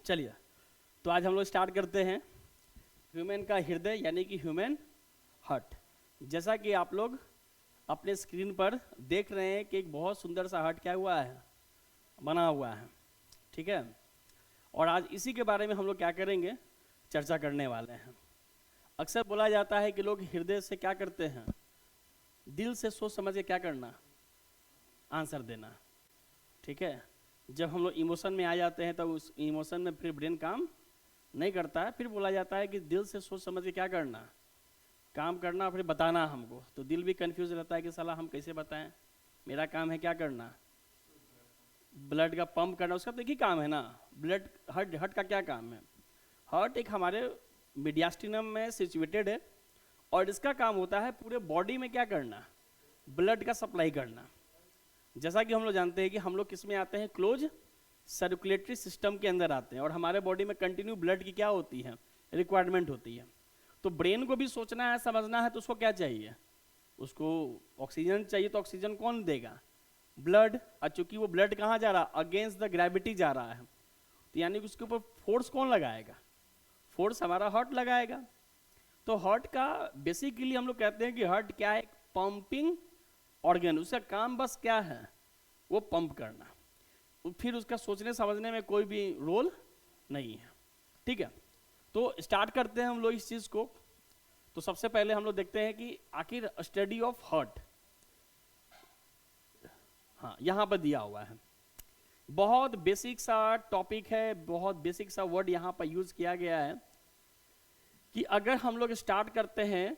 चलिए, तो आज हम लोग स्टार्ट करते हैं ह्यूमन का हृदय यानी कि ह्यूमन हार्ट। जैसा कि आप लोग अपने स्क्रीन पर देख रहे हैं कि एक बहुत सुंदर सा हार्ट क्या हुआ है, बना हुआ है, ठीक है। और आज इसी के बारे में हम लोग क्या करेंगे, चर्चा करने वाले हैं। अक्सर बोला जाता है कि लोग हृदय से क्या करते हैं, दिल से सोच समझ के क्या करना, आंसर देना, ठीक है। जब हम लोग इमोशन में आ जाते हैं तो उस इमोशन में फिर ब्रेन काम नहीं करता है, फिर बोला जाता है कि दिल से सोच समझ के क्या करना, काम करना, फिर बताना हमको। तो दिल भी कंफ्यूज रहता है कि साला हम कैसे बताएं, मेरा काम है क्या करना, ब्लड का पंप करना, उसका तो एक ही काम है ना। ब्लड हार्ट का क्या काम है, हार्ट एक हमारे मीडियास्टिनम में सिचुएटेड है और इसका काम होता है पूरे बॉडी में क्या करना, ब्लड का सप्लाई करना। जैसा कि हम लोग जानते हैं कि हम लोग किस में आते हैं, क्लोज सर्कुलेटरी सिस्टम के अंदर आते हैं और हमारे बॉडी में कंटिन्यू ब्लड की क्या होती है, रिक्वायरमेंट होती है। तो ब्रेन को भी सोचना है, समझना है, तो उसको क्या चाहिए, उसको ऑक्सीजन चाहिए। तो ऑक्सीजन कौन देगा, ब्लड। और चूंकि वो ब्लड कहाँ जा रहा, अगेंस्ट द ग्रेविटी जा रहा है, तो यानी कि उसके ऊपर फोर्स कौन लगाएगा, फोर्स हमारा हार्ट लगाएगा। तो हार्ट का बेसिकली हम लोग कहते हैं कि हार्ट क्या है, पंपिंग ऑर्गन। उसका काम बस क्या है, वो पंप करना, फिर उसका सोचने समझने में कोई भी रोल नहीं है, ठीक है। तो स्टार्ट करते हैं हम लोग इस चीज को। तो सबसे पहले हम लोग देखते हैं कि आखिर स्टडी ऑफ हार्ट, हाँ यहाँ पर दिया हुआ है। बहुत बेसिक सा टॉपिक है, बहुत बेसिक सा वर्ड यहाँ पर यूज किया गया है कि अगर हम लोग स्टार्ट करते हैं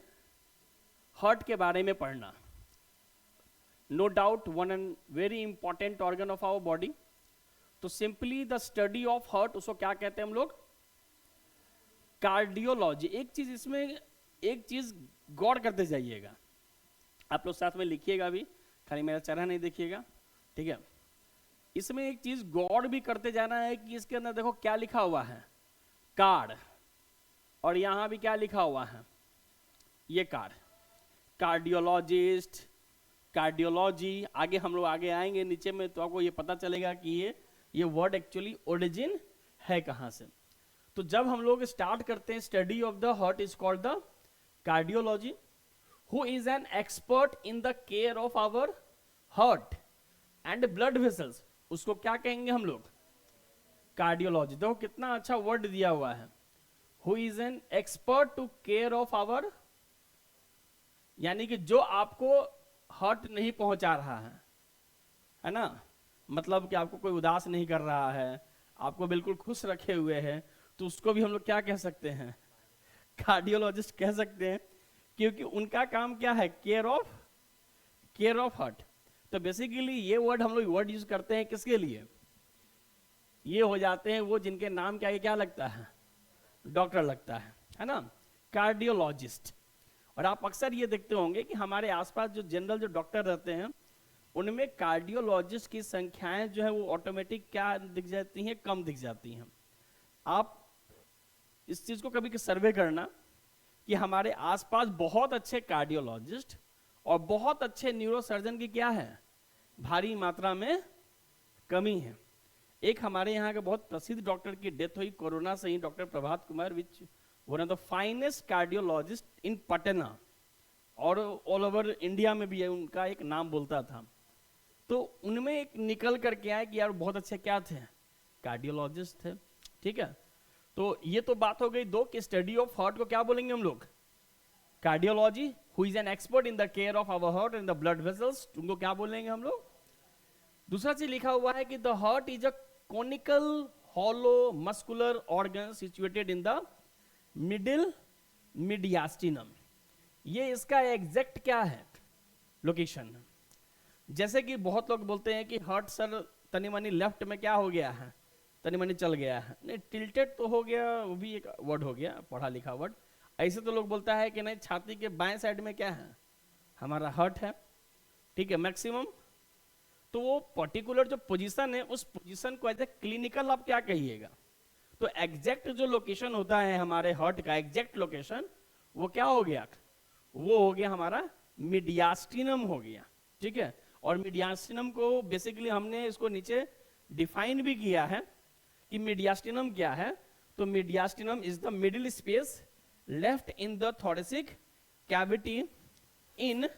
हार्ट के बारे में पढ़ना, no doubt one and very important organ of our body. तो simply the study of heart, उसको क्या कहते हैं हम लोग, कार्डियोलॉजी। एक चीज इसमें, एक चीज गौर करते जाइएगा, आप लोग साथ में लिखिएगा भी, खाली मेरा चेहरा नहीं देखिएगा, ठीक है। इसमें एक चीज गौर भी करते जाना है कि इसके अंदर देखो क्या लिखा हुआ है, कार्ड, और यहां भी क्या लिखा हुआ है, ये कार्ड, कार्डियोलॉजिस्ट, कार्डियोलॉजी। आगे हम लोग आगे आएंगे नीचे में तो आपको ये पता चलेगा कि ये वर्ड एक्चुअली ओरिजिन है कहां से। तो जब हम लोग स्टार्ट करते हैं study of the heart is called the cardiology, who is an expert in the care of our heart and blood vessels, उसको क्या कहेंगे हम लोग, कार्डियोलॉजी। देखो कितना अच्छा वर्ड दिया हुआ है, who is an expert to care of our, यानी कि जो आपको हर्ट नहीं पहुंचा रहा है ना, मतलब कि आपको कोई उदास नहीं कर रहा है, आपको बिल्कुल खुश रखे हुए है, तो उसको भी हम लोग क्या कह सकते हैं, कार्डियोलॉजिस्ट कह सकते हैं, क्योंकि उनका काम क्या है, केयर ऑफ हार्ट। तो बेसिकली ये वर्ड हम लोग वर्ड यूज करते हैं किसके लिए, ये हो जाते हैं वो जिनके नाम क्या लगता है, डॉक्टर लगता है ना, कार्डियोलॉजिस्ट। और आप अक्सर ये देखते होंगे कि हमारे आसपास जो जनरल जो डॉक्टर रहते हैं उनमें कार्डियोलॉजिस्ट की संख्याएं जो है वो ऑटोमेटिक क्या दिख जाती हैं, कम दिख जाती हैं। आप इस चीज को कभी सर्वे करना कि हमारे आसपास बहुत अच्छे कार्डियोलॉजिस्ट और बहुत अच्छे न्यूरोसर्जन की क्या है, भारी मात्रा में कमी है। एक हमारे यहाँ के बहुत प्रसिद्ध डॉक्टर की डेथ हुई कोरोना से ही, doctor Prabhat Kumar, which one of the finest cardiologist in Patna, और ऑल ओवर इंडिया में भी है, उनका एक नाम बोलता था। तो उनमें एक निकल करके आए कि यार बहुत अच्छे क्या थे, कार्डियोलॉजिस्ट थे, ठीक है। तो ये तो बात हो गई दो कि स्टडी ऑफ हार्ट को क्या बोलेंगे हम लोग, cardiology, who is an expert in the care of our heart and the blood vessels, उनको क्या बोलेंगे हम लोग। दूसरा चीज लिखा हुआ है कि the heart is a conical hollow muscular organ situated in the middle mediastinum. ये इसका एग्जैक्ट क्या है, लोकेशन। जैसे कि बहुत लोग बोलते हैं कि हार्ट सर तनी मनी लेफ्ट में क्या हो गया है, तनी मनी चल गया है, नहीं टिल्टेड तो हो गया, वो भी एक वर्ड हो गया, पढ़ा लिखा वर्ड। ऐसे तो लोग बोलता है कि नहीं छाती के बाएं साइड में क्या है, हमारा हार्ट है, ठीक है, मैक्सिमम। तो वो पर्टिकुलर जो पोजीशन है उस पोजीशन को एज ए क्लिनिकल आप क्या कहिएगा। तो एग्जैक्ट जो लोकेशन होता है हमारे हार्ट का, एग्जैक्ट लोकेशन वो क्या हो गया, वो हो गया हमारा मीडियास्टिनम हो गया, ठीक है। और मीडियास्टिनम को बेसिकली हमने इसको नीचे डिफाइन भी किया है कि मीडियास्टिनम क्या है, तो mediastinum is the middle space left in the thoracic cavity in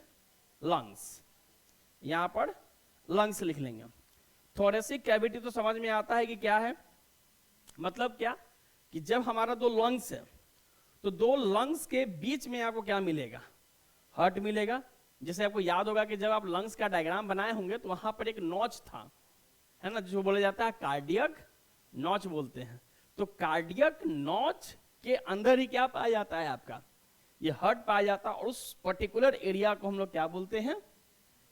lungs. यहां पर लंग्स लिख लेंगे। थोरेसिक कैविटी तो समझ में आता है कि क्या है, मतलब क्या कि जब हमारा दो लंग्स है तो दो लंग्स के बीच में आपको क्या मिलेगा, हार्ट मिलेगा। जैसे आपको याद होगा कि जब आप लंग्स का डायग्राम बनाए होंगे तो वहां पर एक नॉच था, है ना, जो बोला जाता है कार्डियक नॉच बोलते हैं। तो कार्डियक नॉच के अंदर ही क्या पाया जाता है, आपका ये हार्ट पाया जाता है, और उस पर्टिकुलर एरिया को हम लोग क्या बोलते हैं,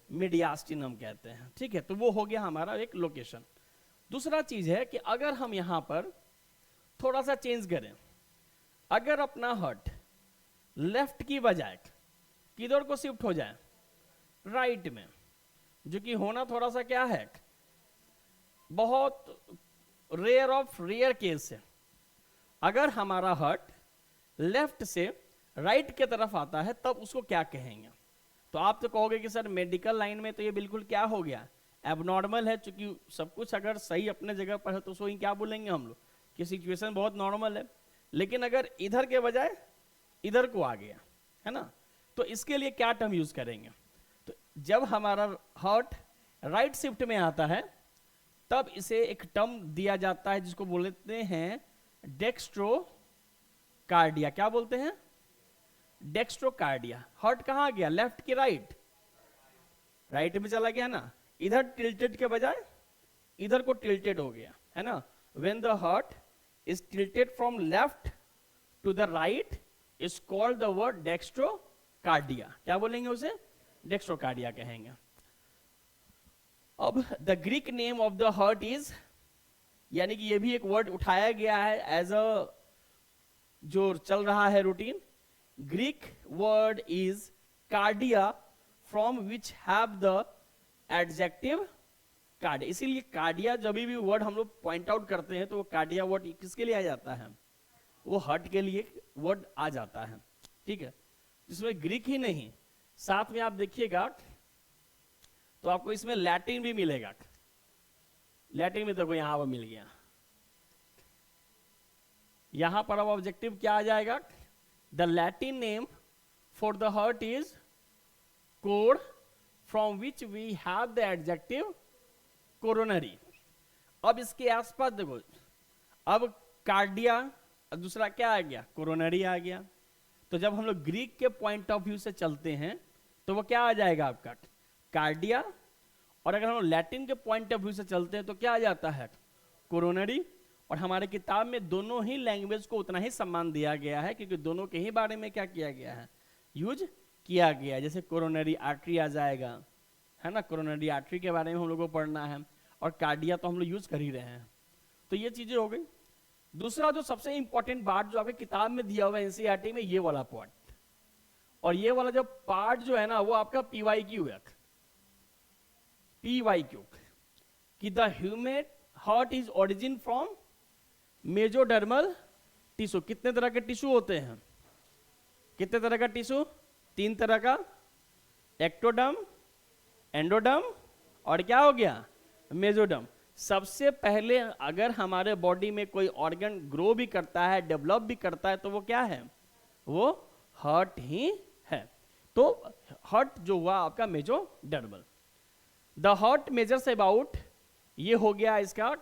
मीडियास्टिनम कहते हैं। ठीक है, तो वो हो गया हमारा एक लोकेशन। दूसरा चीज है कि अगर हम यहां पर थोड़ा सा चेंज करें, अगर अपना हार्ट लेफ्ट की बजाय किधर को शिफ्ट हो जाए, राइट में, जो कि होना थोड़ा सा क्या है, बहुत रेयर ऑफ रेयर केस है। अगर हमारा हार्ट लेफ्ट से राइट की तरफ आता है तब उसको क्या कहेंगे, तो आप तो कहोगे कि सर मेडिकल लाइन में तो ये बिल्कुल क्या हो गया, एबनॉर्मल है, क्योंकि सब कुछ अगर सही अपने जगह पर है तो उसको क्या बोलेंगे हम लोग कि सिचुएशन बहुत नॉर्मल है। लेकिन अगर इधर के बजाय इधर को आ गया, है ना, तो इसके लिए क्या टर्म यूज करेंगे, तो जब हमारा हार्ट राइट शिफ्ट में आता है तब इसे एक टर्म दिया जाता है जिसको बोलते हैं डेक्स्ट्रोकार्डिया। क्या बोलते हैं, डेक्स्ट्रोकार्डिया। हार्ट कहां गया, लेफ्ट की राइट, राइट में चला गया ना, इधर टिल्टेड के बजाय इधर को टिल्टेड हो गया, है ना। When the heart is tilted from left to the right is called the word dextrocardia. क्या बोलेंगे उसे, डेक्स्ट्रोकार्डिया कहेंगे। अब the Greek name of the heart is, यानी कि ये भी एक वर्ड उठाया गया है एज अ जो चल रहा है routine. Greek word is cardia from which have the adjective cardia. इसीलिए कार्डिया जब भी वर्ड हम लोग पॉइंट आउट करते हैं तो वो कार्डिया वर्ड किसके लिए आ जाता है, वो हार्ट के लिए वर्ड आ जाता है। ठीक है, जिसमें ग्रीक ही नहीं, साथ में आप देखिएगा तो आपको इसमें लैटिन भी मिलेगा। लैटिन में देखो यहां पर मिल गया, यहां पर अब ऑब्जेक्टिव क्या आ जाएगा, the Latin name for the heart is cor from which we have the adjective coronary. अब इसके आसपास देखो, अब कार्डिया, दूसरा क्या आ गया, कोरोनरी आ गया। तो जब हम लोग ग्रीक के पॉइंट ऑफ व्यू से चलते हैं तो वो क्या आ जाएगा आपका, कार्डिया, और अगर हम लैटिन के पॉइंट ऑफ व्यू से चलते हैं तो क्या आ जाता है, कोरोनरी। और हमारे किताब में दोनों ही लैंग्वेज को उतना ही सम्मान दिया गया है क्योंकि दोनों के ही बारे में क्या किया गया है, यूज किया गया है। जैसे कोरोनरी आर्टरी आ जाएगा, है ना, कोरोनरी आर्टरी के बारे में हम लोग को पढ़ना है, और कार्डिया तो हम लोग यूज कर ही रहे हैं। तो ये चीजें हो गई। दूसरा जो सबसे इंपॉर्टेंट पार्ट जो आपके किताब में दिया हुआ है एनसीईआरटी में, ये वाला पार्ट, और ये वाला जो पार्ट जो है ना वो आपका पीवाईक्यू है, पीवाईक्यू, कि the human heart is origin from mesodermal tissue. कितने तरह के टिश्यू होते हैं, कितने तरह का टिश्यू, 3 तरह का, एक्टोडर्म, एंडोडर्म और क्या हो गया, मेजोडर्म। सबसे पहले अगर हमारे बॉडी में कोई ऑर्गन ग्रो भी करता है, डेवलप भी करता है, तो वो क्या है, वो हार्ट ही है। तो हार्ट जो हुआ आपका mesodermal. The heart measures about, ये हो गया इसका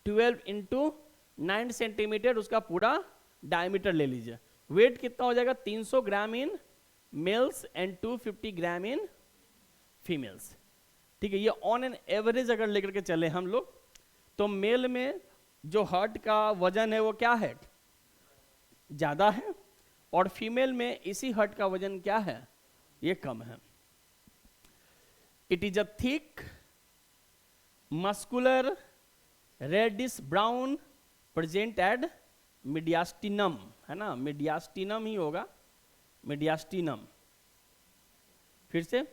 12 इंटू 9 सेंटीमीटर, उसका पूरा डायमीटर ले लीजिए। वेट कितना हो जाएगा, 300 gram in males and 250 gram in females. ठीक है, ये ऑन एन एवरेज अगर लेकर के चले हम लोग, तो मेल में जो हार्ट का वजन है वो क्या है, ज्यादा है, और फीमेल में इसी हार्ट का वजन क्या है, ये कम है। It is a thick muscular reddish brown present at mediastinum, है ना, मीडियास्टिनम ही होगा, मीडियास्टिनम। फिर से,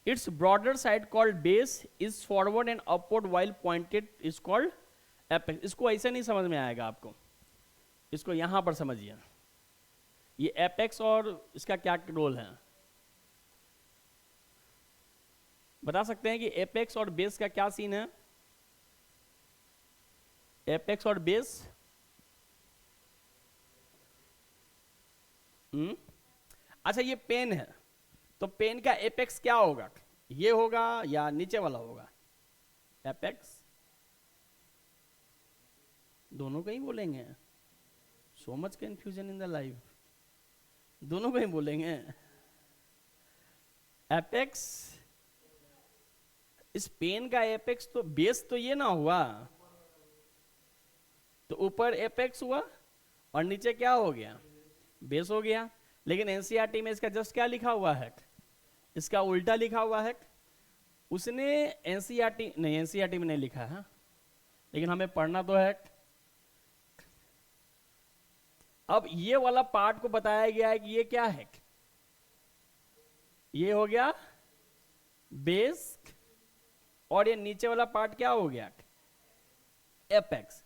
it's broader side called base is forward and upward while pointed is called apex. इसको ऐसे नहीं समझ में आएगा आपको, इसको यहां पर समझिए, ये एपेक्स और इसका क्या रोल है, बता सकते हैं कि एपेक्स और बेस का क्या सीन है। एपेक्स और बेस। अच्छा ये पेन है, तो पेन का एपेक्स क्या होगा, ये होगा या नीचे वाला होगा? एपेक्स दोनों को ही बोलेंगे। So much confusion in the life, दोनों को ही बोलेंगे। एपेक्स, इस पेन का एपेक्स तो बेस तो ये ना हुआ, तो ऊपर एपेक्स हुआ और नीचे क्या हो गया, बेस हो गया। लेकिन एनसीईआरटी में इसका जस्ट क्या लिखा हुआ है, इसका उल्टा लिखा हुआ है। उसने एनसीईआरटी नहीं, एनसीईआरटी में नहीं लिखा है, लेकिन हमें पढ़ना तो है। अब ये वाला पार्ट को बताया गया है कि ये क्या है, ये हो गया बेस, और ये नीचे वाला पार्ट क्या हो गया, एपेक्स।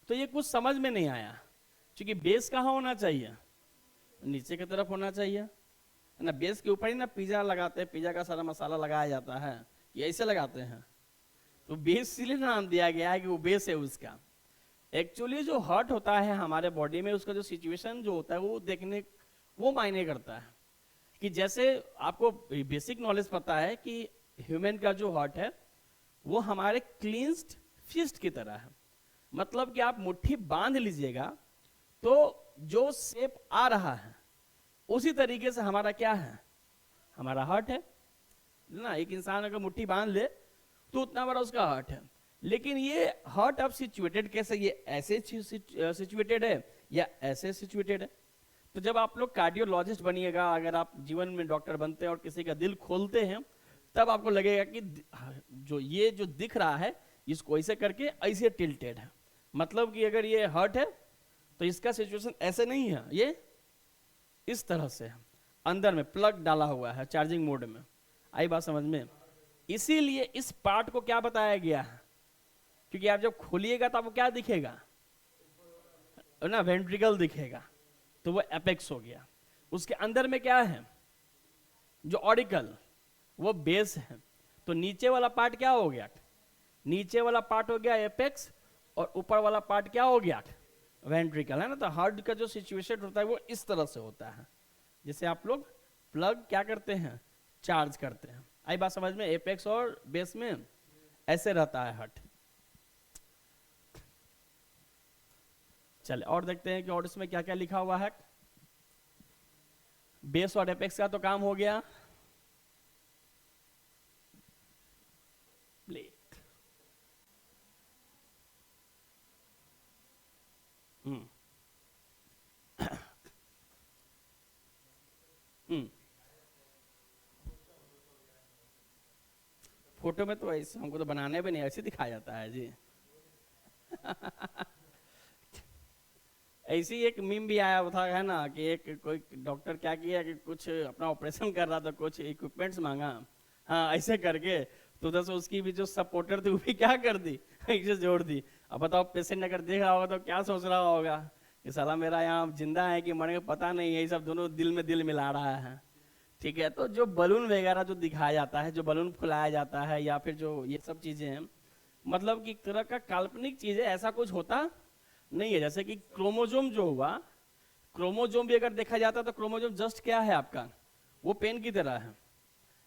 तो ये कुछ समझ में नहीं आया, क्योंकि बेस कहाँ होना चाहिए, नीचे की तरफ होना चाहिए ना। बेस के ऊपर ही ना पिज्जा लगाते हैं, पिज्जा का सारा मसाला लगाया जाता है, ये ऐसे लगाते हैं। तो बेस इसलिए नाम दिया गया है कि वो बेस है उसका। एक्चुअली जो हार्ट होता है हमारे बॉडी में, उसका जो सिचुएशन जो होता है वो देखने, वो मायने करता है। कि जैसे आपको बेसिक नॉलेज पता है कि ह्यूमन का जो हार्ट है वो हमारे क्लींस्ड फिस्ट की तरह है। मतलब कि आप मुट्ठी बांध लीजिएगा तो जो शेप आ रहा है उसी तरीके से हमारा क्या है, हमारा हार्ट है ना। एक इंसान अगर मुट्ठी बांध ले तो उतना बड़ा उसका हार्ट है। लेकिन ये हार्ट अब सिचुएटेड कैसे, ये ऐसे सिचुएटेड है या ऐसे सिचुएटेड है। तो जब आप लोग कार्डियोलॉजिस्ट बनिएगा, अगर आप जीवन में डॉक्टर बनते हैं और किसी का दिल खोलते हैं, तब आपको लगेगा कि ये जो दिख रहा है इसको ऐसे करके ऐसे टिल्टेड है। मतलब कि अगर ये हार्ट है तो इसका सिचुएशन ऐसे नहीं है, ये इस तरह से है, अंदर में प्लग डाला हुआ है चार्जिंग मोड में। आई बात समझ में? इसीलिए इस पार्ट को क्या बताया गया है, क्योंकि आप जब खोलिएगा तो आपको क्या दिखेगा ना, वेंट्रिकल दिखेगा, तो वो एपेक्स हो गया। उसके अंदर में क्या है, जो ऑरिकल, वो बेस है। तो नीचे वाला पार्ट क्या हो गया, नीचे वाला पार्ट हो गया एपेक्स, और ऊपर वाला पार्ट क्या हो गया, वेंट्रिकल, है ना। तो हार्ट का जो सिचुएशन होता है वो इस तरह से होता है, जिसे आप लोग प्लग क्या करते हैं, चार्ज करते हैं। आई बात समझ में? एपेक्स और बेस में ऐसे रहता है हार्ट। चले और देखते हैं कि और इसमें क्या क्या लिखा हुआ है। बेस और एपेक्स का तो काम हो गया। प्लेट, फोटो में तो ऐसे हमको तो बनाने भी नहीं, ऐसे दिखाया जाता है जी। ऐसी एक मीम भी आया था, है ना, कि एक कोई डॉक्टर क्या किया कि कुछ अपना ऑपरेशन कर रहा था, कुछ इक्विपमेंट्स मांगा, हाँ ऐसे करके, तो उधर से उसकी भी जो सपोर्टर थी वो भी क्या कर दी, ऐसे जोड़ दी। अब बताओ पेशेंट अगर देख रहा होगा तो क्या सोच रहा होगा कि साला मेरा यहाँ जिंदा है कि मरेगा पता नहीं है, ये सब दोनों दिल में दिल मिला रहा है। ठीक है, तो जो बलून वगैरह जो दिखाया जाता है, जो बलून फुलाया जाता है, या फिर जो ये सब चीजें हैं, मतलब कि एक तरह का काल्पनिक चीज है, ऐसा कुछ होता नहीं है। जैसे कि क्रोमोजोम जो हुआ, क्रोमोजोम भी अगर देखा जाता तो क्रोमोजोम जस्ट क्या है आपका, वो पेन की तरह है।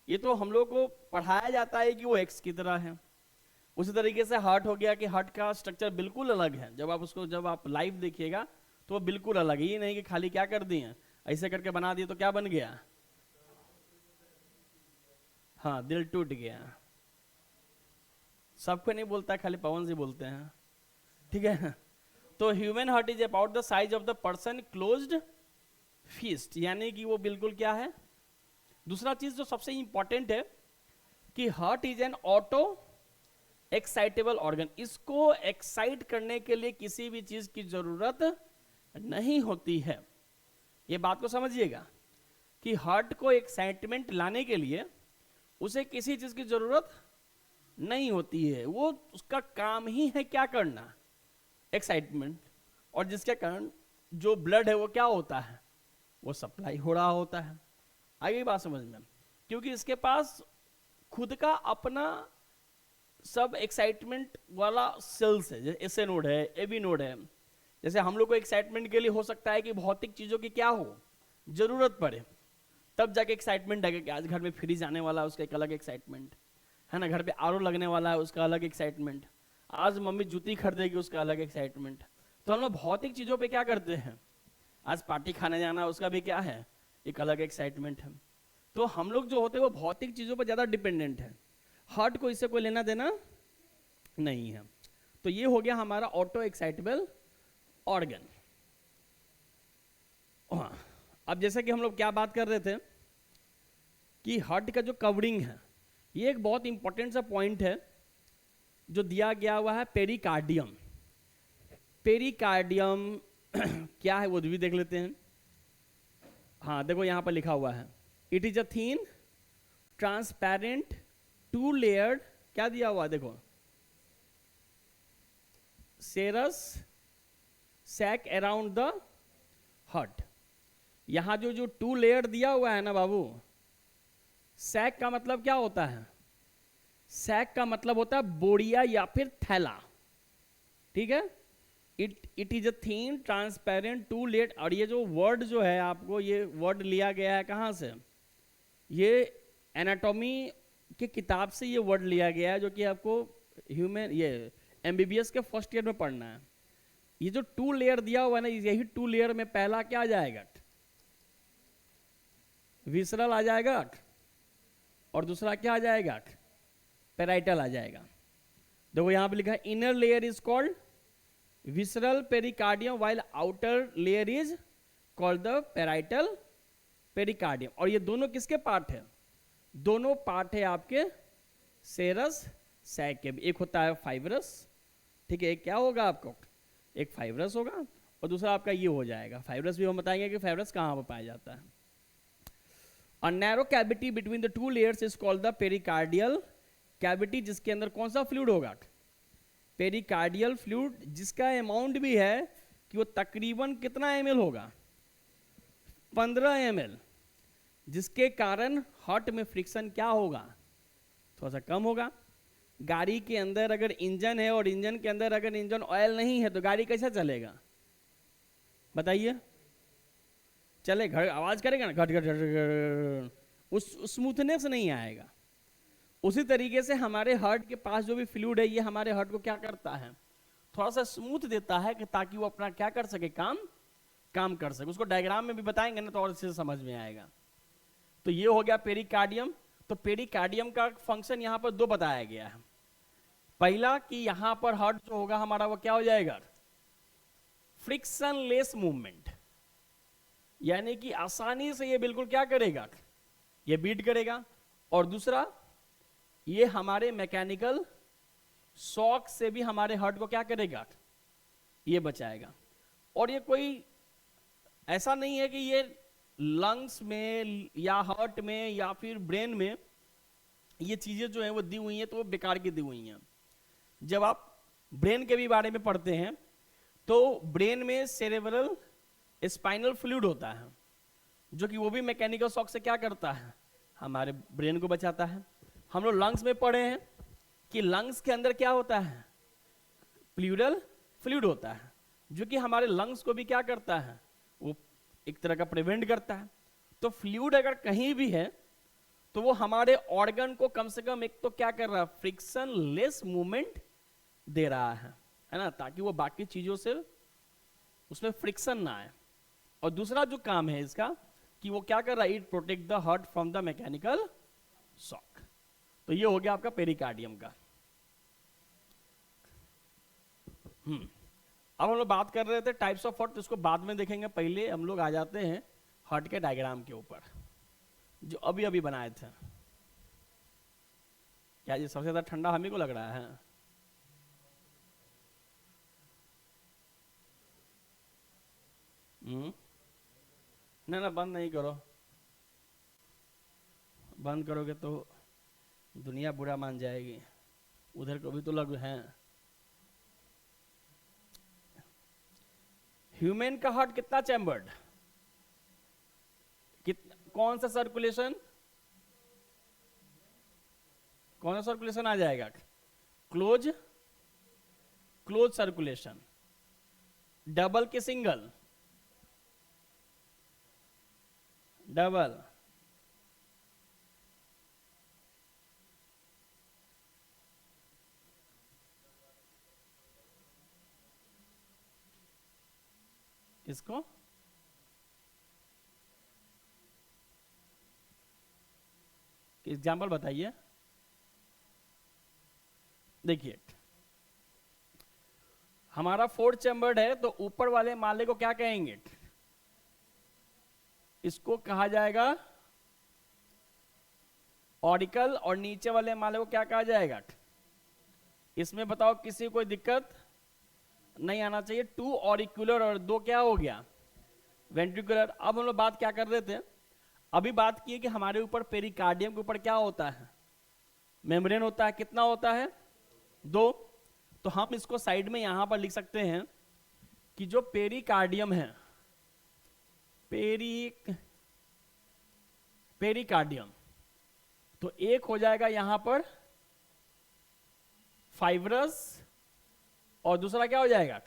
ये तो हम लोग को पढ़ाया जाता है कि वो एक्स की तरह है। उसी तरीके से हार्ट हो गया कि हार्ट का स्ट्रक्चर बिल्कुल अलग है। जब आप उसको, जब आप लाइव देखिएगा तो वो बिल्कुल अलग है। ये नहीं कि खाली क्या कर दिए, ऐसे करके बना दिए तो क्या बन गया, हाँ दिल टूट गया। सबको नहीं बोलता, खाली पवन से बोलते हैं, ठीक है। तो human heart is about the size of the person closed fist, यानी कि वो बिल्कुल क्या है। दूसरा चीज जो सबसे इंपॉर्टेंट है कि heart is an auto excitable organ. इसको एक्साइट करने के लिए किसी भी चीज की जरूरत नहीं होती है। ये बात को समझिएगा कि हार्ट को एक्साइटमेंट लाने के लिए उसे किसी चीज की जरूरत नहीं होती है। वो उसका काम ही है क्या करना, एक्साइटमेंट, और जिसके कारण जो ब्लड है वो क्या होता है, वो सप्लाई हो रहा होता है। आगे बात समझ में, क्योंकि इसके पास खुद का अपना सब एक्साइटमेंट वाला सेल्स है, जैसे एसए नोड है, एबी नोड है। जैसे हम लोग को एक्साइटमेंट के लिए हो सकता है कि भौतिक चीजों की क्या हो, जरूरत पड़े, तब जाके एक्साइटमेंट है कि आज घर में फ्रिज आने वाला है, उसका एक अलग एक्साइटमेंट है ना, घर पे आरओ लगने वाला है, उसका अलग एक्साइटमेंट, आज मम्मी जूती खरीदेगी, उसका अलग एक्साइटमेंट। तो हम लोग भौतिक चीजों पे क्या करते हैं, आज पार्टी खाने जाना, उसका भी क्या है, एक अलग एक्साइटमेंट है। तो हम लोग जो होते हैं वो भौतिक चीजों पर ज्यादा डिपेंडेंट है, हार्ट को इससे कोई लेना देना नहीं है। तो ये हो गया हमारा ऑटो एक्साइटेबल ऑर्गन। अब जैसे कि हम लोग क्या बात कर रहे थे कि हार्ट का जो कवरिंग है, ये एक बहुत इंपॉर्टेंट सा पॉइंट है जो दिया गया हुआ है, पेरिकार्डियम। पेरिकार्डियम क्या है वो भी देख लेते हैं। हाँ देखो यहां पर लिखा हुआ है, it is a thin transparent to layered, क्या दिया हुआ देखो, सेरस सैक अराउंड द हार्ट। यहां जो जो टू लेयर दिया हुआ है ना बाबू, सैक का मतलब क्या होता है, सैक का मतलब होता है बोरिया या फिर थैला, ठीक है। It is a thin transparent two layer. और ये जो वर्ड जो है, आपको ये वर्ड लिया गया है कहां से, ये एनाटॉमी की किताब से ये वर्ड लिया गया है, जो कि आपको ह्यूमन ये एमबीबीएस के फर्स्ट ईयर में पढ़ना है। ये जो टू लेयर दिया हुआ है ना, यही टू लेयर में पहला क्या आ जाएगा, विसरल आ जाएगा, और दूसरा क्या आ जाएगा, पेराइटल आ जाएगा। देखो यहां पे लिखा है, inner layer is called visceral pericardium while outer layer is called the parietal pericardium. और ये दोनों किसके पार्ट है, दोनों पार्ट है आपके सेरस सैक के। एक होता है फाइब्रस, ठीक है, एक क्या होगा आपको, एक फाइब्रस होगा, और दूसरा आपका ये हो जाएगा फाइब्रस। भी हम बताएंगे कि फाइब्रस कहां पर पाया जाता है। A narrow cavity between the two layers is called the pericardial cavity, जिसके अंदर कौन सा फ्लूइड होगा, पेरिकार्डियल फ्लूइड, जिसका अमाउंट भी है कि वो तकरीबन कितना ml होगा, 15 ml, जिसके कारण हार्ट में फ्रिक्शन क्या होगा, थोड़ा सा कम होगा। गाड़ी के अंदर अगर इंजन है और इंजन के अंदर अगर इंजन ऑयल नहीं है तो गाड़ी कैसे चलेगा, बताइए, चले घर आवाज करेगा ना, घट घट घट, उस स्मूथनेस नहीं आएगा। उसी तरीके से हमारे हार्ट के पास जो भी फ्लूइड है, ये हमारे हार्ट को क्या करता है, थोड़ा सा स्मूथ देता है, कि ताकि वो अपना क्या कर सके, काम कर सके। उसको डायग्राम में भी बताएंगे ना तो और अच्छे से समझ में आएगा। तो ये हो गया पेरिकार्डियम। तो पेरिकार्डियम का फंक्शन यहां पर दो बताया गया है। पहला कि यहां पर हार्ट जो होगा हमारा वो क्या हो जाएगा, फ्रिक्शनलेस मूवमेंट, यानी कि आसानी से ये बिल्कुल क्या करेगा, ये बीट करेगा। और दूसरा, ये हमारे मैकेनिकल शॉक से भी हमारे हार्ट को क्या करेगा, ये बचाएगा। और ये कोई ऐसा नहीं है कि ये लंग्स में या हार्ट में या फिर ब्रेन में ये चीजें जो हैं वो दी हुई हैं तो वो बेकार की दी हुई हैं। जब आप ब्रेन के भी बारे में पढ़ते हैं तो ब्रेन में सेरेब्रल स्पाइनल फ्लूइड होता है, जो कि वो भी मैकेनिकल शॉक से क्या करता है, हमारे ब्रेन को बचाता है। हम लोग लंग्स में पढ़े हैं कि लंग्स के अंदर क्या होता है, प्लूरल फ्लूइड होता है, जो कि हमारे लंग्स को भी क्या करता है, वो एक तरह का प्रिवेंट करता है। तो फ्लूइड अगर कहीं भी है तो वो हमारे ऑर्गन को कम से कम एक तो क्या कर रहा है, फ्रिक्शन लेस मूवमेंट दे रहा है ना, ताकि वो बाकी चीजों से उसमें फ्रिक्शन ना आए। और दूसरा जो काम है इसका कि वो क्या कर रहा है, it protect the heart from the mechanical shock. तो ये हो गया आपका पेरिकार्डियम का। अब हम लोग बात कर रहे थे टाइप्स ऑफ हार्ट, तो इसको बाद में देखेंगे। पहले हम लोग आ जाते हैं हार्ट के डायग्राम के ऊपर जो अभी अभी बनाए थे। क्या ये सबसे ज्यादा ठंडा हमें को लग रहा है? ना बंद नहीं करो, बंद करोगे तो दुनिया बुरा मान जाएगी। उधर को भी तो लग हैं। ह्यूमन का हार्ट कितना चैम्बर्ड, कौन सा सर्कुलेशन, कौन सा सर्कुलेशन आ जाएगा, क्लोज क्लोज सर्कुलेशन, डबल के सिंगल, डबल, इसको एग्जाम्पल बताइए। देखिए हमारा 4 चैम्बर्ड है, तो ऊपर वाले माले को क्या कहेंगे? इसको कहा जाएगा ऑरिकल, और नीचे वाले माले को क्या कहा जाएगा? इसमें बताओ किसी कोई दिक्कत नहीं आना चाहिए। 2 ऑरिकुलर और 2 क्या हो गया? वेंट्रिकुलर। अब हम लोग बात क्या कर रहे थे? अभी बात की कि हमारे ऊपर पेरिकार्डियम के ऊपर क्या होता है? मेम्ब्रेन होता है। कितना होता है? 2। तो हम इसको साइड में यहां पर लिख सकते हैं कि जो पेरिकार्डियम है, पेरिकार्डियम, तो एक हो जाएगा यहां पर फाइब्रस, और दूसरा क्या हो जाएगा?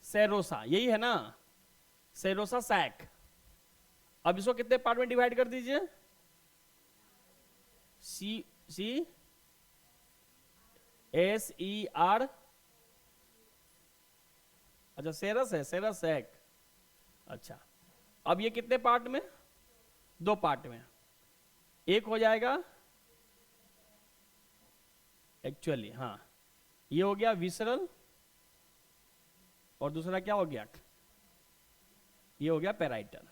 सेरोसा। यही है ना? Serosa sac. अब इसको कितने पार्ट में डिवाइड कर दीजिए? SER, अच्छा सेरस है, सेरस सैक। अच्छा, अब ये कितने पार्ट में? 2 पार्ट में। एक हो जाएगा एक्चुअली, हाँ, ये हो गया विसरल, और दूसरा क्या हो गया? ये हो गया पेराइटल।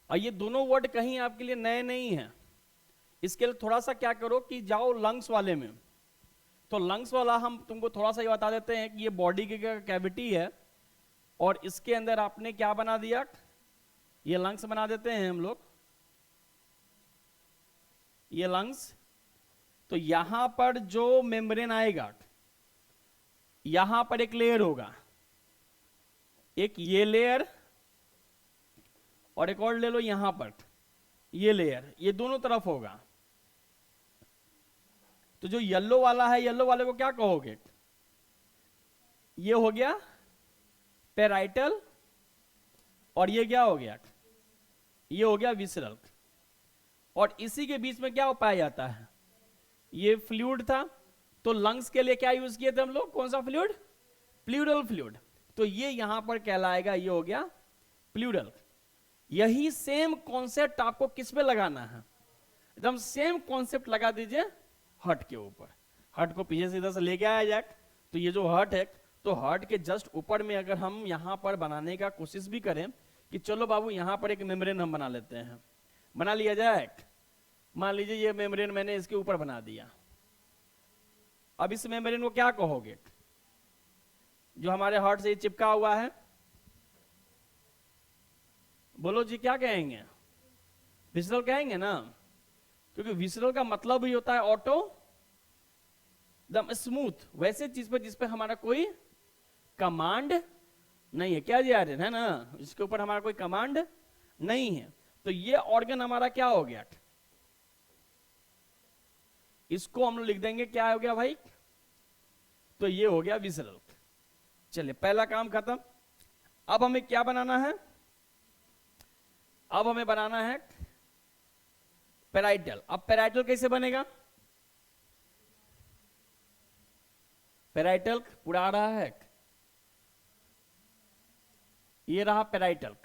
और ये दोनों वर्ड कहीं आपके लिए नए नहीं हैं। इसके लिए थोड़ा सा क्या करो कि जाओ लंग्स वाले में। तो लंग्स वाला हम तुमको थोड़ा सा ये बता देते हैं कि ये बॉडी की कैविटी है, और इसके अंदर आपने क्या बना दिया? ये लंग्स बना देते हैं हम लोग, ये लंग्स। तो यहां पर जो मेम्ब्रेन आएगा, यहां पर एक लेयर होगा, एक ये लेयर, और एक और ले लो यहां पर ये लेयर, ये दोनों तरफ होगा। तो जो येलो वाला है, येलो वाले को क्या कहोगे? ये हो गया पेराइटल, और ये क्या हो गया? ये हो गया विसरल। और इसी के बीच में क्या पाया जाता है? ये फ्लूइड था। तो लंग्स के लिए क्या यूज किए थे हम लोग? कौन सा फ्लूइड? Pleural fluid. तो ये यहां पर कहलाएगा, ये हो गया प्लूरल। यही सेम कॉन्सेप्ट आपको किस पे लगाना है? एकदम सेम कॉन्सेप्ट लगा दीजिए हार्ट के ऊपर। हार्ट को पीछे से इधर से लेके आया जाए, तो ये जो हार्ट है, तो हार्ट के जस्ट ऊपर में अगर हम यहां पर बनाने का कोशिश भी करें कि चलो बाबू यहां पर एक मेम्ब्रेन हम बना लेते हैं, बना लिया जाए। मान लीजिए ये मेम्ब्रेन मैंने इसके ऊपर बना दिया। अब इस मेम्ब्रेन को क्या कहोगे? जो हमारे हार्ट से चिपका हुआ है, बोलो जी क्या कहेंगे? विसरल कहेंगे ना, क्योंकि विसरल का मतलब ही होता है ऑटो दम स्मूथ, वैसे चीज पर जिस पे हमारा कोई कमांड नहीं है। क्या जी आ रहे है ना, इसके ऊपर हमारा कोई कमांड नहीं है। तो ये ऑर्गन हमारा क्या हो गया? इसको हम लोग लिख देंगे, क्या हो गया भाई? तो ये हो गया विसरल। चलिए पहला काम खत्म। अब हमें क्या बनाना है? अब हमें बनाना है पेराइटल। अब पेराइटल कैसे बनेगा? पेराइटल पूरा आ रहा है, ये रहा पेराइटल।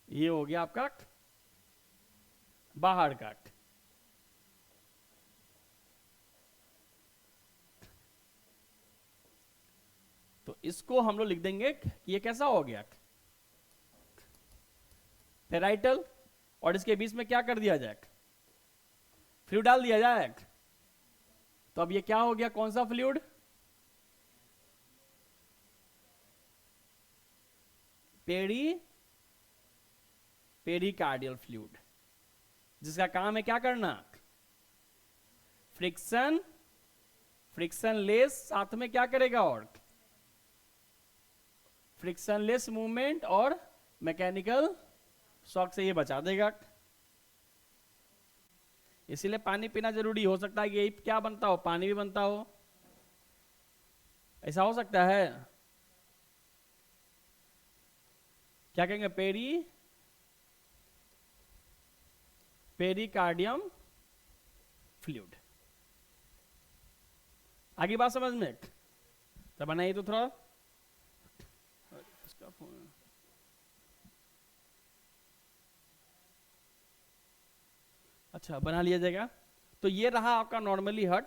ये हो गया आपका बाहर का। तो इसको हम लोग लिख देंगे कि ये कैसा हो गया? पेराइटल। और इसके बीच में क्या कर दिया जाए? फ्लूइड डाल दिया जाए। तो अब ये क्या हो गया? कौन सा फ्लूइड? पेरिकार्डियल फ्लूइड, जिसका काम है क्या करना? फ्रिक्शन लेस, साथ में क्या करेगा? और फ्रिक्शनलेस मूवमेंट और मैकेनिकल शॉक से ये बचा देगा। इसीलिए पानी पीना जरूरी हो सकता है कि यही क्या बनता हो, पानी भी बनता हो, ऐसा हो सकता है। क्या कहेंगे, पेरिकार्डियम फ्लूइड। आगे बात समझ में तो बनाइए तो थोड़ा इसका फोन। अच्छा बना लिया जाएगा। तो ये रहा आपका नॉर्मली हर्ट,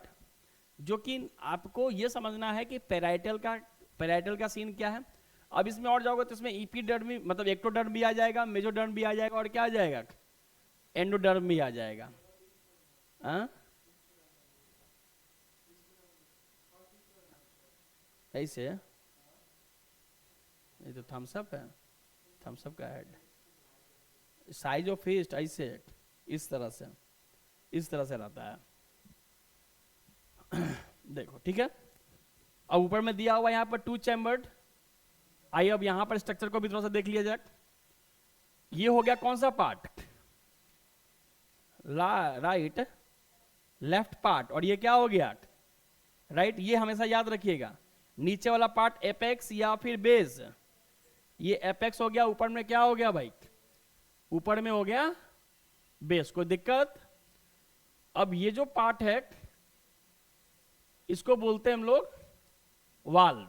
जो कि आपको ये समझना है कि पेराइटल का सीन क्या है। अब इसमें और जाओगे तो इसमें इपीडर्मी मतलब एक्टोडर्म भी आ जाएगा, मेजोडर्म भी आ जाएगा, और क्या आ जाएगा, एंडोडर्म भी आ जाएगा। ऐसे ये तो थम्सअप है, थम्सअप का हेड, साइज ऑफ फिस्ट ऐसे इस तरह से रहता है। देखो ठीक है। अब ऊपर में दिया हुआ यहाँ पर 2 चैम्बर्ड। आइए अब यहाँ पर स्ट्रक्चर को भी थोड़ा सा देख लिया जाए। ये हो गया कौन सा पार्ट, राइट लेफ्ट पार्ट, और ये क्या हो गया, राइट। ये हमेशा याद रखिएगा, नीचे वाला पार्ट एपेक्स या फिर बेस, ये एपेक्स हो गया, ऊपर में क्या हो गया भाई, ऊपर में हो गया बेस। कोई दिक्कत। अब ये जो पार्ट है इसको बोलते हैं हम लोग वाल्व,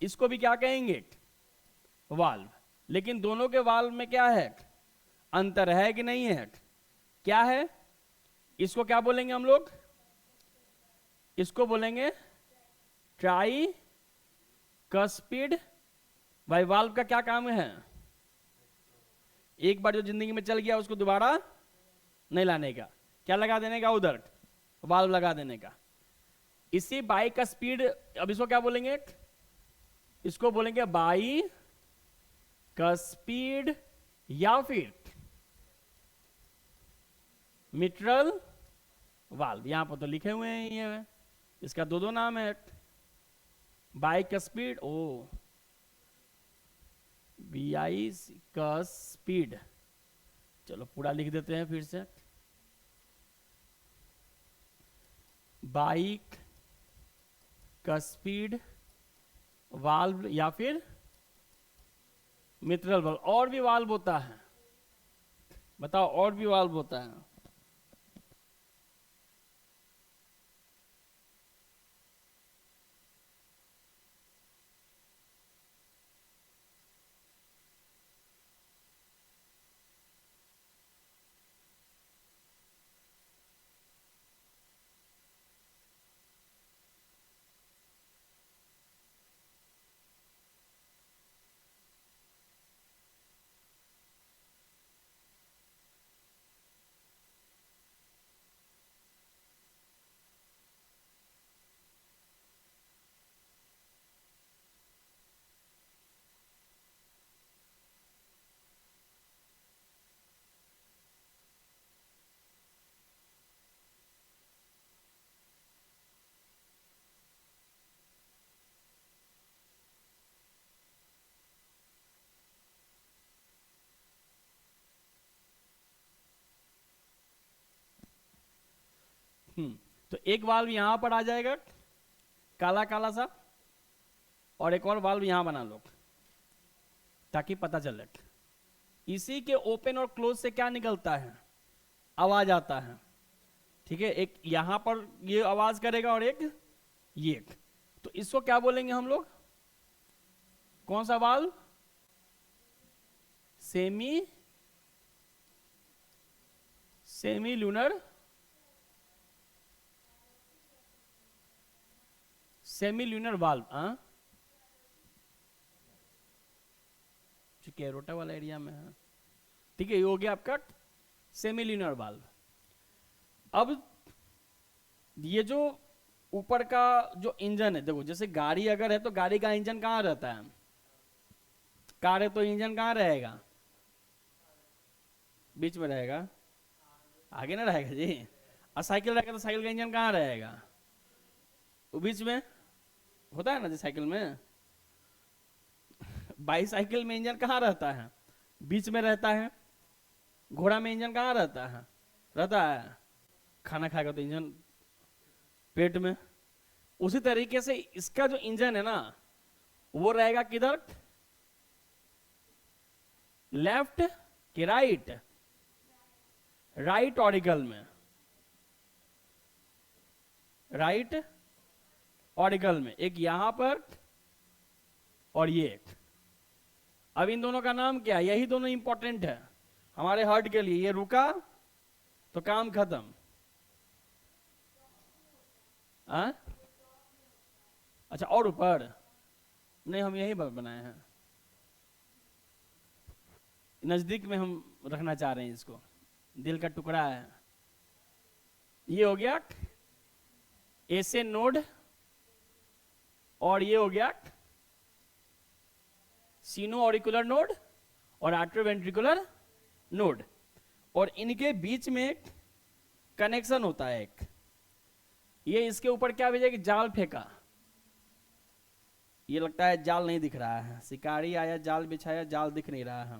इसको भी क्या कहेंगे, वाल्व। लेकिन दोनों के वाल्व में क्या है, अंतर है कि नहीं है, क्या है, इसको क्या बोलेंगे हम लोग, इसको बोलेंगे ट्राई कस्पिड। भाई वाल्व का क्या काम है, एक बार जो जिंदगी में चल गया उसको दोबारा नहीं लाने का, क्या लगा देने का, उधर वाल्व लगा देने का। इसी बाई का स्पीड, अब इसको क्या बोलेंगे, इसको बोलेंगे बाई का स्पीड या फिर मिट्रल वाल्व। यहां पर तो लिखे हुए हैं ये, इसका दो नाम है, बाई का स्पीड, ओ BI का स्पीड। चलो पूरा लिख देते हैं फिर से, बाइक का स्पीड वाल्व या फिर मिट्रल वाल्व। और भी वाल्व होता है, बताओ और भी वाल्व होता है। तो एक वाल्व यहां पर आ जाएगा काला काला सा, और एक और वाल्व यहां बना लो ताकि पता चले। इसी के ओपन और क्लोज से क्या निकलता है, आवाज आता है, ठीक है। एक यहां पर ये आवाज करेगा और एक ये, तो इसको क्या बोलेंगे हम लोग, कौन सा वाल्व, सेमी ल्यूनर वाल्व। चूंकि एरोटा वाला एरिया में है, ठीक है। ये हो गया आपका सेमी ल्यूनर वाल्व। अब ये जो ऊपर का जो इंजन है, देखो जैसे गाड़ी अगर है तो गाड़ी का इंजन कहाँ रहता है, कार है तो इंजन कहाँ रहेगा, बीच में रहेगा, आगे ना रहेगा जी। और साइकिल रहेगा तो साइकिल का इंजन कहाँ रहेगा, वो बीच में होता है ना जी साइकिल में। बाईसाइकिल में इंजन कहाँ रहता है? बीच में रहता है। घोड़ा में इंजन कहाँ रहता है? खाना खाएगा तो इंजन पेट में। उसी तरीके से इसका जो इंजन है ना, वो रहेगा किधर? लेफ्ट कि राइट? राइट ऑरिकल में, राइट ऑरिकल में, एक यहां पर और ये। अब इन दोनों का नाम क्या है? यही दोनों इंपॉर्टेंट है हमारे हार्ट के लिए। ये रुका तो काम खत्म। अच्छा, और ऊपर नहीं, हम यही बनाए हैं, नजदीक में हम रखना चाह रहे हैं इसको, दिल का टुकड़ा है। ये हो गया एसे नोड, और ये हो गया सीनो ऑरिकुलर नोड और आर्टरोवेंट्रिकुलर नोड, और इनके बीच में एक कनेक्शन होता है एक। ये इसके ऊपर क्या भेजा कि जाल फेंका, ये लगता है जाल नहीं दिख रहा है, शिकारी आया जाल बिछाया, जाल दिख नहीं रहा है।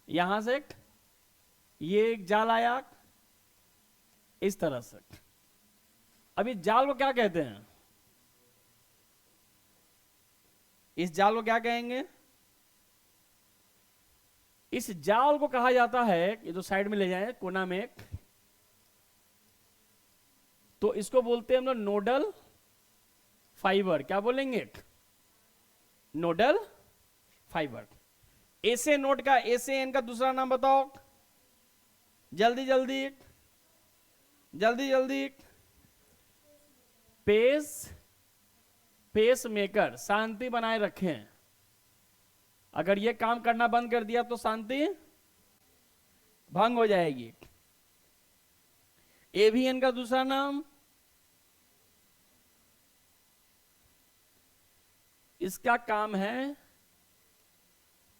यहां से ये एक जाल आया इस तरह से। अब इस जाल को क्या कहते हैं? इस जाल को क्या कहेंगे? इस जाल को कहा जाता है, ये जो साइड में ले जाए कोना में, तो इसको बोलते हैं हम लोग नोडल फाइबर। क्या बोलेंगे? Nodal fibre. एसे नोड का, एसे एन का दूसरा नाम बताओ, जल्दी जल्दी जल्दी जल्दी। पेस मेकर, शांति बनाए रखें। अगर ये काम करना बंद कर दिया तो शांति भंग हो जाएगी। एवीएन का दूसरा नाम, इसका काम है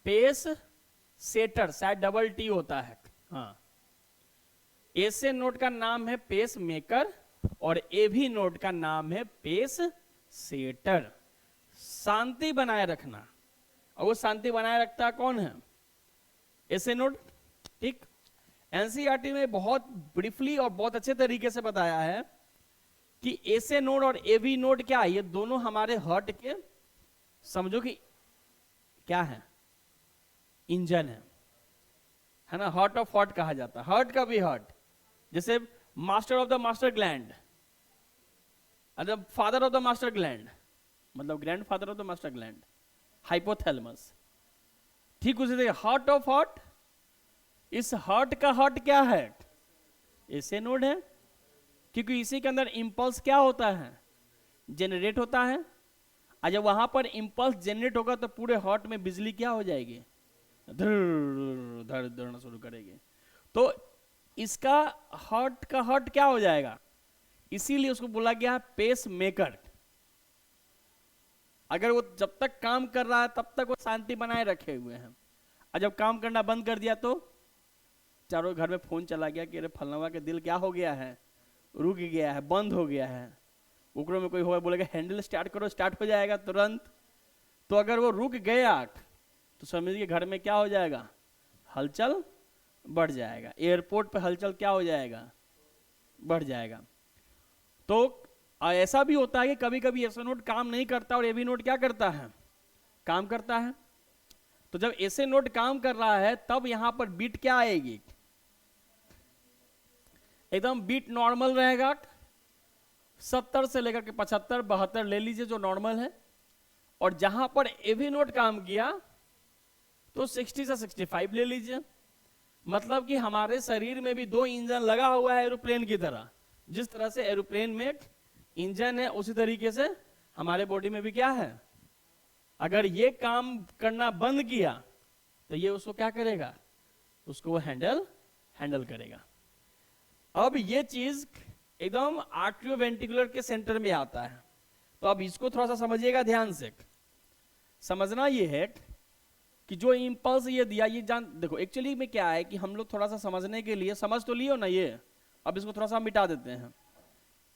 पेस सेटर, शायद डबल टी होता है। हाँ, एसे नोड का नाम है पेस मेकर और एवी नोड का नाम है पेस सेटर। शांति बनाए रखना, और वो शांति बनाए रखता कौन है? एसे नोड। ठीक, एनसीईआरटी में बहुत ब्रीफली और बहुत अच्छे तरीके से बताया है कि एसे नोड और एवी नोड क्या है। ये दोनों हमारे हार्ट के, समझो कि क्या है, इंजन है ना। हार्ट ऑफ हार्ट कहा जाता है, हार्ट का भी हार्ट। जैसे master of the master gland, मतलब father of the master gland, मतलब grand father of the master gland, hypothalamus. ठीक उसी तरह हार्ट ऑफ हार्ट, इस हार्ट का हार्ट क्या है? एसे नोड है, क्योंकि इसी के अंदर इंपल्स क्या होता है? जनरेट होता है। और जब वहां पर इंपल्स जनरेट होगा तो पूरे हार्ट में बिजली क्या हो जाएगी? धड़ दौड़ना शुरू करेगी। तो इसका हार्ट का हार्ट क्या हो जाएगा? इसीलिए उसको बोला गया पेस मेकर। अगर वो जब तक काम कर रहा है तब तक वो शांति बनाए रखे हुए हैं, और जब काम करना बंद कर दिया तो चारों घर में फोन चला गया कि अरे फलनवा के दिल क्या हो गया है, रुक गया है, बंद हो गया है। कुकरों में कोई होगा बोलेगा हैंडल स्टार्ट करो, स्टार्ट हो जाएगा तुरंत। तो अगर वो रुक गया तो समझिए घर में क्या हो जाएगा? हलचल बढ़ जाएगा। एयरपोर्ट पे हलचल क्या हो जाएगा? बढ़ जाएगा। तो ऐसा भी होता है कि कभी कभी एसे नोड काम नहीं करता और एवी नोड क्या करता है? काम करता है। तो जब एसे नोड काम कर रहा है तब यहां पर बीट क्या आएगी? एकदम बीट नॉर्मल रहेगा, 70 से लेकर के 75 72 ले लीजिए जो नॉर्मल है। और जहां पर एवी नोड काम किया तो 60 से 65 ले लीजिए। मतलब कि हमारे शरीर में भी दो इंजन लगा हुआ है एरोप्लेन की तरह। जिस तरह से एरोप्लेन में इंजन है उसी तरीके से हमारे बॉडी में भी क्या है? अगर ये काम करना बंद किया तो ये उसको क्या करेगा? उसको वो हैंडल करेगा। अब ये चीज एकदम आर्ट्रियोवेंट्रिकुलर के सेंटर में आता है। तो अब इसको थोड़ा सा समझिएगा ध्यान से। समझना ये है कि जो इंपल्स ये दिया, ये जान देखो एक्चुअली में क्या है कि हम लोग थोड़ा सा समझने के लिए, समझ तो लियो ना ये, अब इसको थोड़ा सा मिटा देते हैं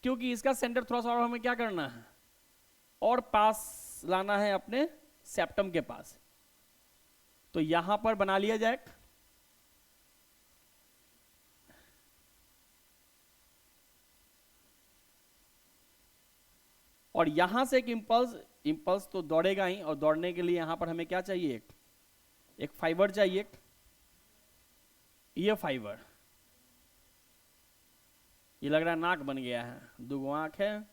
क्योंकि इसका सेंटर थोड़ा सा और हमें क्या करना है और पास लाना है अपने सेप्टम के पास। तो यहां पर बना लिया जाए, और यहां से एक इंपल्स तो दौड़ेगा ही, और दौड़ने के लिए यहां पर हमें क्या चाहिए, एक फाइबर चाहिए। ये फाइबर, ये लग रहा है नाक बन गया है, 2 आंख है,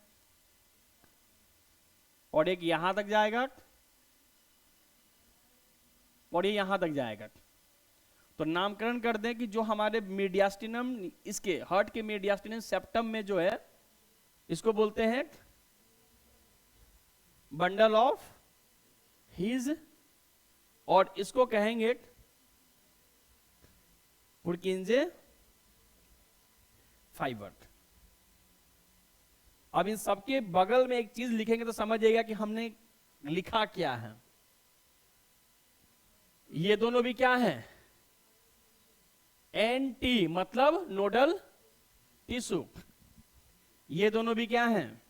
और एक यहां तक जाएगा और ये यहां तक जाएगा। तो नामकरण कर दें कि जो हमारे मीडियास्टिनम, इसके हार्ट के मीडियास्टिनम सेप्टम में जो है, इसको बोलते हैं बंडल ऑफ हीज, और इसको कहेंगे पुरकिंजे फाइबर। अब इन सबके बगल में एक चीज लिखेंगे तो समझिएगा कि हमने लिखा क्या है। ये दोनों भी क्या है, एनटी मतलब नोडल टिश्यू। ये दोनों भी क्या हैं,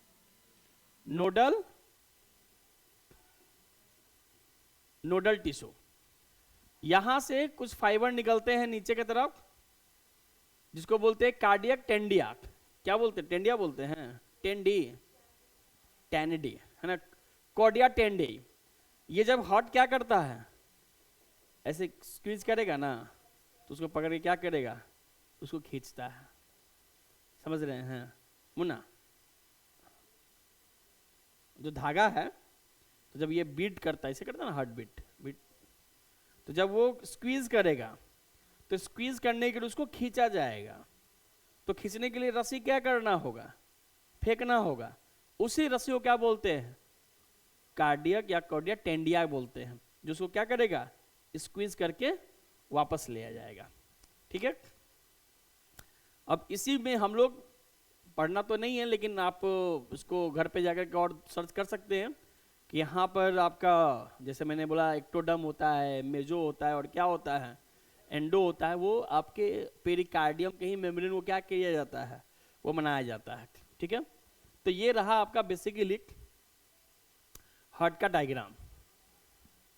नोडल टिश्यू। यहां से कुछ फाइबर निकलते हैं नीचे की तरफ, जिसको बोलते हैं कार्डियक टेंडिया। क्या बोलते हैं, टेंडिया बोलते हैं, टेंडी है ना, कार्डिया टेंडी। ये जब हार्ट क्या करता है, ऐसे स्क्वीज करेगा ना, तो उसको पकड़ के क्या करेगा, उसको खींचता है। समझ रहे हैं मुन्ना, जो धागा है, तो जब ये बीट करता है, इसे करता है ना हार्ट बीट, तो जब वो स्क्वीज करेगा, तो स्क्वीज करने के लिए उसको खींचा जाएगा। तो खींचने के लिए रस्सी क्या करना होगा, फेंकना होगा। उसी रस्सी को क्या बोलते हैं, कार्डियक या कार्डिया टेंडिया बोलते हैं, जो उसको क्या करेगा, स्क्वीज करके वापस ले आ जाएगा। ठीक है, अब इसी में हम लोग पढ़ना तो नहीं है, लेकिन आप इसको घर पे जाकर के और सर्च कर सकते हैं कि यहाँ पर आपका, जैसे मैंने बोला, एक्टोडम होता है, मेजो होता है, और क्या होता है, एंडो होता है। वो आपके पेरिकार्डियम के ही मेम्ब्रेन को क्या किया जाता है, वो बनाया जाता है। ठीक है, तो ये रहा आपका बेसिकली हार्ट का डायग्राम।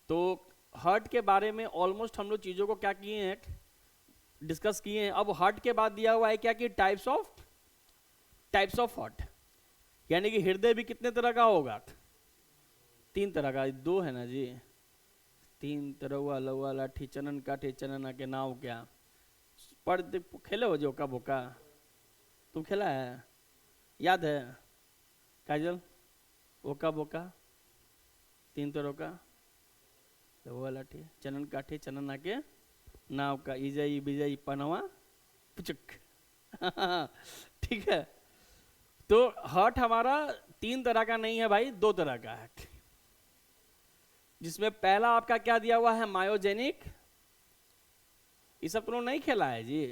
तो हार्ट के बारे में ऑलमोस्ट हम लोग चीज़ों को क्या किए हैं, डिस्कस किए हैं। अब हार्ट के बाद दिया हुआ है क्या कि टाइप्स ऑफ हार्ट, यानी कि हृदय भी कितने तरह का होगा, 3 तरह का। 2 है ना जी, 3 तरह वाला लाठी चनन काठे चनना के नाव क्या पढ़ खेले हो जो का बोका, तुम खेला है, याद है काजल, ओका बोका 3 तरह का, लहुआ लाठी चनन काठे चनना के नाव का, इजई बिजई पनवा पुचक। ठीक है, तो हार्ट हमारा 3 तरह का नहीं है भाई, 2 तरह का है, जिसमें पहला आपका क्या दिया हुआ है, मायोजेनिक। ये सब तुम लोग नहीं खेला है जी,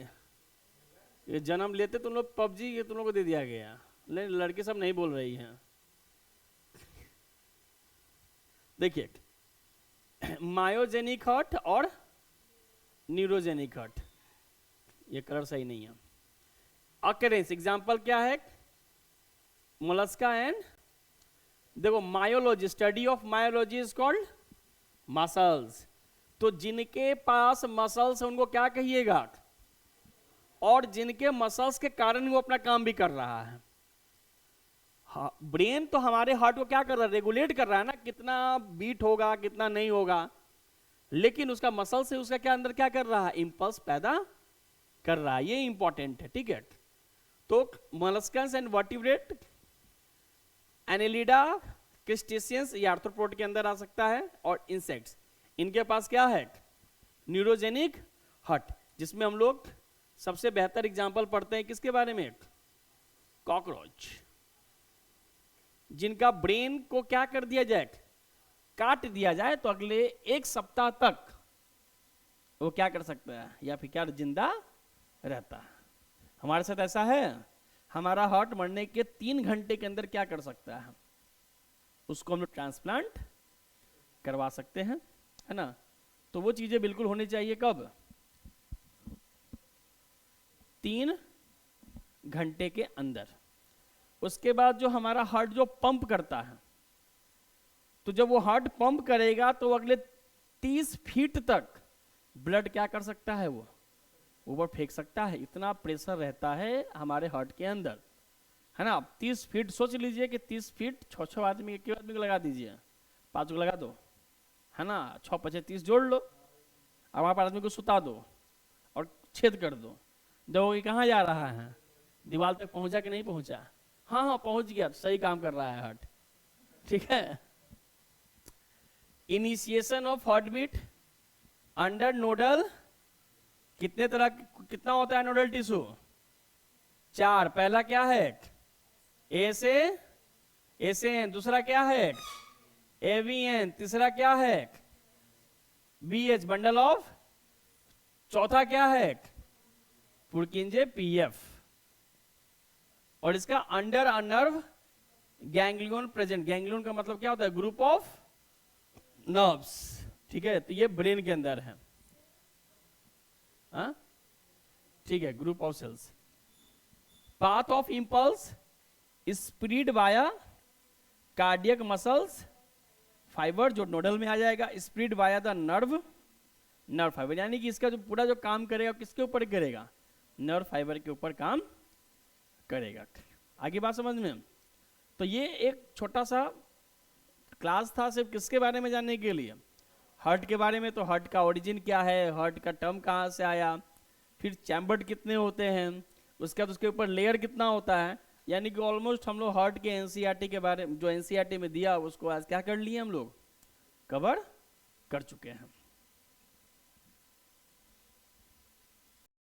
ये जन्म लेते तुम लोग पबजी ये तुम लोग को दे दिया गया, लेकिन लड़के सब नहीं बोल रही हैं। देखिए मायोजेनिक हार्ट और न्यूरोजेनिक हार्ट, ये कलर सही नहीं है। अकरेंस एग्जांपल क्या है, मोलस्का एंड, देखो myology, study of myology is called muscles. तो जिनके पास मसल्स है उनको क्या कहिएगा, और जिनके मसल्स के कारण वो अपना काम भी कर रहा है। ब्रेन तो हमारे हार्ट को क्या कर रहा है, रेगुलेट कर रहा है ना, कितना बीट होगा कितना नहीं होगा, लेकिन उसका मसल से उसका क्या अंदर क्या कर रहा है, इंपल्स पैदा कर रहा है। ये इंपॉर्टेंट है। ठीक है, तो मोलस्कस एंड वर्टिब्रेट, एनेलिडा, क्रिस्टेशियंस, ये आर्थ्रोपोड के अंदर आ सकता है, और इंसेक्ट्स, इनके पास क्या है, न्यूरोजेनिक हार्ट, जिसमें हम लोग सबसे बेहतर एग्जांपल पढ़ते हैं किसके बारे में, कॉकरोच, जिनका ब्रेन को क्या कर दिया जाए, काट दिया जाए, तो अगले 1 सप्ताह तक वो क्या कर सकता है, या फिर क्या जिंदा रहता है। हमारे साथ ऐसा है, हमारा हार्ट मरने के 3 घंटे के अंदर क्या कर सकता है, उसको हम लोग ट्रांसप्लांट करवा सकते हैं, है ना। तो वो चीजें बिल्कुल होनी चाहिए कब, 3 घंटे के अंदर। उसके बाद जो हमारा हार्ट जो पंप करता है, तो जब वो हार्ट पंप करेगा तो अगले 30 फीट तक ब्लड क्या कर सकता है, वो ऊपर फेंक सकता है। इतना प्रेशर रहता है हमारे हार्ट के अंदर, है ना। 30 फीट सोच लीजिए कि 30 फीट 6 आदमी, एक आदमी को लगा दीजिए, 5 को लगा दो, है ना। 6 5 30 जोड़ लो, अब वहाँ पर आदमी को सुता दो और छेद कर दो। देखो ये कहाँ जा रहा है, दीवार पे पहुंचा कि नहीं पहुंचा? हाँ हाँ पहुंच गया, सही काम कर रहा है हार्ट, ठीक है। Initiation of heart beat under nodal, कितने तरह, कितना होता है नोडल टिश्यू? 4। पहला क्या है, ए से एन, दूसरा क्या है एवीएन, तीसरा क्या है बीएच बंडल ऑफ, चौथा क्या है पुरकिंजे पीएफ, और इसका under nerve ganglion present. Ganglion का मतलब क्या होता है, ग्रुप ऑफ नर्व्स, ठीक है। तो ये ब्रेन के अंदर है, ठीक है, group of cells. Path of impulse spread via cardiac muscles fibre, जो नोडल में आ जाएगा, spread via the nerve fibre, यानी कि इसका जो पूरा जो काम करेगा किसके ऊपर करेगा, नर्व फाइबर के ऊपर काम करेगा। आगे बात समझ में? तो ये एक छोटा सा क्लास था सिर्फ किसके बारे में जानने के लिए, हार्ट के बारे में। तो हार्ट का ओरिजिन क्या है, हार्ट का टर्म कहाँ से आया, फिर चैम्बर्ड कितने होते हैं, उसके बाद उसके ऊपर लेयर कितना होता है, यानी कि ऑलमोस्ट हम लोग हार्ट के एनसीईआरटी के बारे में, जो एनसीईआरटी में दिया उसको आज क्या कर लिए हम लोग, कवर कर चुके हैं।